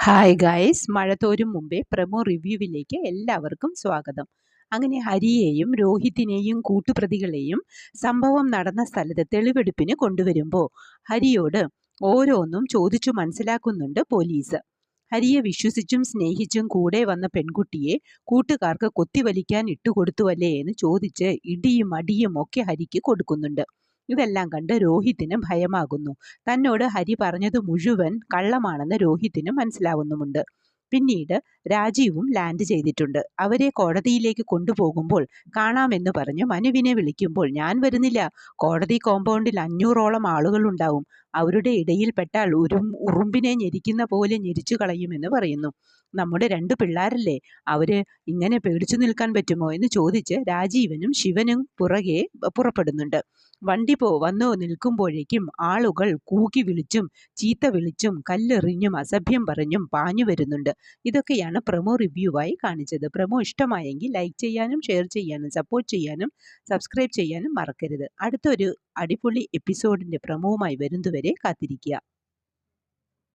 Hi guys, മഴ തോരും മുമ്പേ promo റിവ്യൂവിലേക്ക് എല്ലാവർക്കും സ്വാഗതം. അങ്ങനെ ഹരിയെയും രോഹിത്തിനെയും കൂട്ടുപ്രതികളെയും സംഭവം നടന്ന സ്ഥലത്ത് തെളിവെടുപ്പിന് കൊണ്ടുവരുമ്പോൾ ഹരിയോട് ഓരോന്നും ചോദിച്ചു മനസ്സിലാക്കുന്നുണ്ട് പോലീസ്. ഹരിയെ വിശ്വസിച്ചും സ്നേഹിച്ചും കൂടെ വന്ന പെൺകുട്ടിയെ കൂട്ടുകാർക്ക് കൊത്തിവലിക്കാൻ ഇട്ടുകൊടുത്തുവല്ലേ എന്ന് ചോദിച്ച് ഇടിയും അടിയും ഒക്കെ ഹരിക്ക് കൊടുക്കുന്നുണ്ട്. ഇതെല്ലാം കണ്ട് രോഹിത്തിന് ഭയമാകുന്നു. തന്നോട് ഹരി പറഞ്ഞത് മുഴുവൻ കള്ളമാണെന്ന് രോഹിത്തിന് മനസ്സിലാവുന്നുമുണ്ട്. പിന്നീട് രാജീവും ലാൻഡ് ചെയ്തിട്ടുണ്ട്. അവരെ കോടതിയിലേക്ക് കൊണ്ടുപോകുമ്പോൾ കാണാമെന്ന് പറഞ്ഞ് മനുവിനെ വിളിക്കുമ്പോൾ ഞാൻ വരുന്നില്ല, കോടതി കോമ്പൗണ്ടിൽ 500ഓളം ആളുകളുണ്ടാവും, അവരുടെ ഇടയിൽപ്പെട്ടാൽ ഉറുമ്പിനെ ഞെരിക്കുന്ന പോലെ ഞെരിച്ചു കളയുമെന്ന് പറയുന്നു. നമ്മുടെ 2 പിള്ളേരല്ലേ, അവര് ഇങ്ങനെ പേടിച്ചു നിൽക്കാൻ പറ്റുമോ എന്ന് ചോദിച്ച് രാജീവനും ശിവനും പുറകെ പുറപ്പെടുന്നുണ്ട്. വണ്ടി വന്നു നിൽക്കുമ്പോഴേക്കും ആളുകൾ കൂക്കി വിളിച്ചും ചീത്ത വിളിച്ചും കല്ലെറിഞ്ഞും അസഭ്യം പറഞ്ഞും പാഞ്ഞു വരുന്നുണ്ട്. ഇതൊക്കെയാണ് പ്രമോ റിവ്യൂവായി കാണിച്ചത്. പ്രമോ ഇഷ്ടമായെങ്കിൽ ലൈക്ക് ചെയ്യാനും ഷെയർ ചെയ്യാനും സപ്പോർട്ട് ചെയ്യാനും സബ്സ്ക്രൈബ് ചെയ്യാനും മറക്കരുത്. അടുത്തൊരു അടിപൊളി എപ്പിസോഡിൻ്റെ പ്രമോവുമായി വരുന്നതുവരെ കാത്തിരിക്കുക.